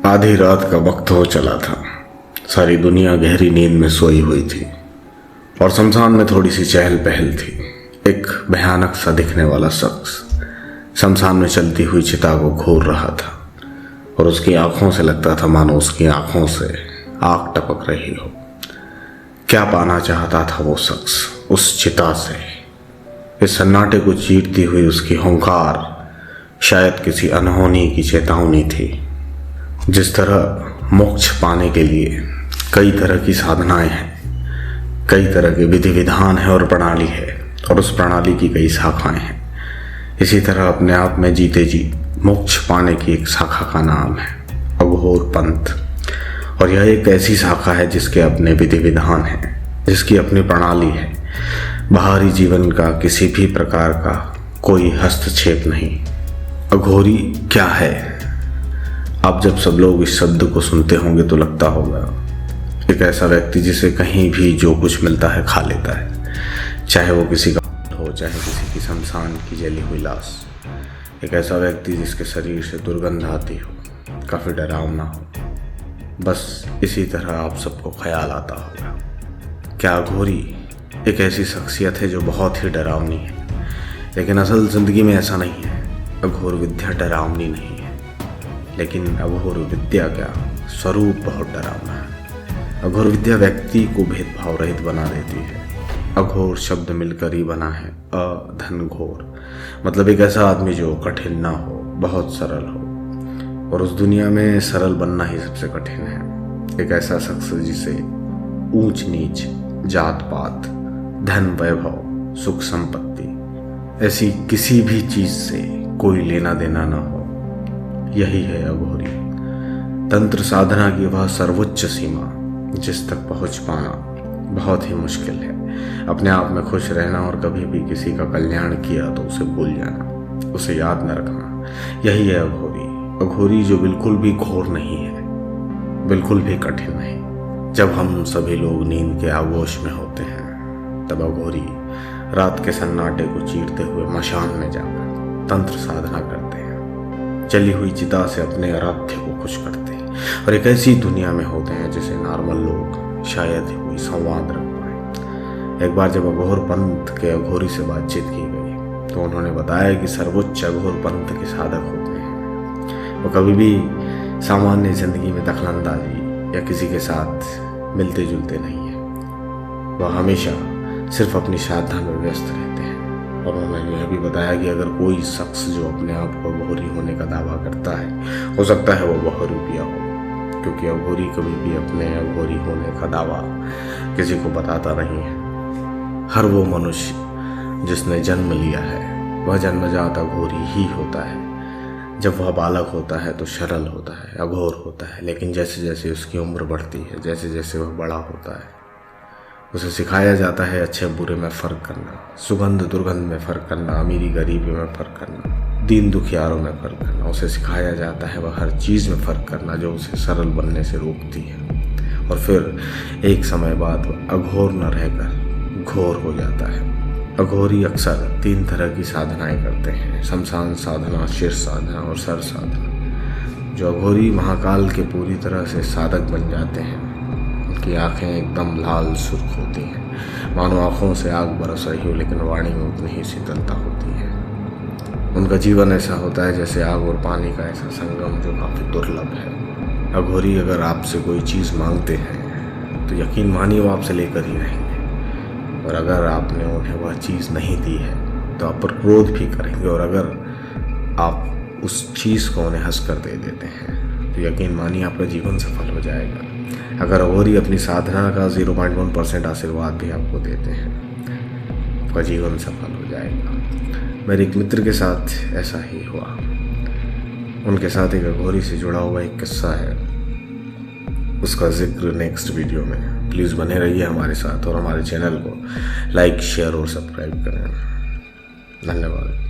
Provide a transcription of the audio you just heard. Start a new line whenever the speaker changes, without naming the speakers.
आधी रात का वक्त हो चला था। सारी दुनिया गहरी नींद में सोई हुई थी और शमशान में थोड़ी सी चहल पहल थी। एक भयानक सा दिखने वाला शख्स शमशान में चलती हुई चिता को घूर रहा था और उसकी आंखों से लगता था मानो उसकी आंखों से आग टपक रही हो। क्या पाना चाहता था वो शख्स उस चिता से? इस सन्नाटे को चीरती हुई उसकी हुंकार शायद किसी अनहोनी की चेतावनी थी। जिस तरह मोक्ष पाने के लिए कई तरह की साधनाएं हैं, कई तरह के विधि विधान है और प्रणाली है, और उस प्रणाली की कई शाखाएं हैं, इसी तरह अपने आप में जीते जी मोक्ष पाने की एक शाखा का नाम है अघोर पंथ। और यह एक ऐसी शाखा है जिसके अपने विधि विधान हैं, जिसकी अपनी प्रणाली है। बाहरी जीवन का किसी भी प्रकार का कोई हस्तक्षेप नहीं। अघोरी क्या है? अब जब सब लोग इस शब्द को सुनते होंगे तो लगता होगा एक ऐसा व्यक्ति जिसे कहीं भी जो कुछ मिलता है खा लेता है, चाहे वो किसी का हो, चाहे किसी की शमशान की जली हुई लाश। एक ऐसा व्यक्ति जिसके शरीर से दुर्गंध आती हो, काफ़ी डरावना हो। बस इसी तरह आप सबको ख्याल आता होगा। क्या अघोरी एक ऐसी शख्सियत है जो बहुत ही डरावनी है? लेकिन असल ज़िंदगी में ऐसा नहीं है। अघोर विद्या डरावनी नहीं है, लेकिन अघोर विद्या का स्वरूप बहुत डरावना है। अघोर विद्या व्यक्ति को भेदभाव रहित बना देती है। अघोर शब्द मिलकर ही बना है अधन घोर, मतलब एक ऐसा आदमी जो कठिन ना हो, बहुत सरल हो। और उस दुनिया में सरल बनना ही सबसे कठिन है। एक ऐसा शख्स जिसे ऊंच नीच, जात पात, धन वैभव, सुख संपत्ति, ऐसी किसी भी चीज से कोई लेना देना ना हो, यही है अघोरी। तंत्र साधना की वह सर्वोच्च सीमा जिस तक पहुंच पाना बहुत ही मुश्किल है। अपने आप में खुश रहना और कभी भी किसी का कल्याण किया तो उसे भूल जाना, उसे याद न रखना, यही है अघोरी। अघोरी जो बिल्कुल भी घोर नहीं है, बिल्कुल भी कठिन नहीं। जब हम सभी लोग नींद के आगोश में होते हैं तब अघोरी रात के सन्नाटे को चीरते हुए मशान में जाकर तंत्र साधना करते हैं, जली हुई चिता से अपने आराध्य को खुश करते हैं और एक ऐसी दुनिया में होते हैं जिसे नॉर्मल लोग शायद ही कोई संवाद रख पाए। एक बार जब अघोर पंथ के अघोरी से बातचीत की गई तो उन्होंने बताया कि सर्वोच्च अघोर पंथ के साधक होते हैं वो कभी भी सामान्य जिंदगी में दखलंदाजी या किसी के साथ मिलते जुलते नहीं है। वह हमेशा सिर्फ अपनी साधना में व्यस्त रहते हैं। और उन्होंने यह भी बताया कि अगर कोई शख्स जो अपने आप को अघोरी होने का दावा करता है, हो सकता है वो बहुरूपिया हो, क्योंकि अघोरी कभी भी अपने अघोरी होने का दावा किसी को बताता नहीं है। हर वो मनुष्य जिसने जन्म लिया है वह जन्मजात अघोरी ही होता है। जब वह बालक होता है तो सरल होता है, अघोर होता है, लेकिन जैसे जैसे उसकी उम्र बढ़ती है, जैसे जैसे वह बड़ा होता है, उसे सिखाया जाता है अच्छे बुरे में फ़र्क करना, सुगंध दुर्गंध में फ़र्क करना, अमीरी गरीबी में फ़र्क करना, दीन दुखियारों में फ़र्क करना। उसे सिखाया जाता है वह हर चीज़ में फ़र्क करना जो उसे सरल बनने से रोकती है। और फिर एक समय बाद वह अघोर न रहकर घोर हो जाता है। अघोरी अक्सर 3 तरह की साधनाएं करते हैं: शमशान साधना, शीर्ष साधना और सर साधना। जो अघोरी महाकाल के पूरी तरह से साधक बन जाते हैं उनकी आंखें एकदम लाल सुर्ख होती हैं, मानो आंखों से आग बरस रही हो, लेकिन वाणी में उतनी ही शीतलता होती है। उनका जीवन ऐसा होता है जैसे आग और पानी का ऐसा संगम जो काफ़ी दुर्लभ है। अघोरी अगर आपसे कोई चीज़ मांगते हैं तो यकीन मानिए वो आपसे लेकर ही रहेंगे, और अगर आपने उन्हें वह चीज़ नहीं दी है तो आप पर क्रोध भी करेंगे। और अगर आप उस चीज़ को उन्हें हंस कर दे देते हैं तो यकीन मानिए आपका जीवन सफल हो जाएगा। अगर अघोरी अपनी साधना का 0.1% आशीर्वाद भी आपको देते हैं, आपका जीवन सफल हो जाएगा। मेरे एक मित्र के साथ ऐसा ही हुआ। उनके साथ एक अघोरी से जुड़ा हुआ एक किस्सा है, उसका जिक्र नेक्स्ट वीडियो में। प्लीज़ बने रहिए हमारे साथ और हमारे चैनल को लाइक, शेयर और सब्सक्राइब करें। धन्यवाद।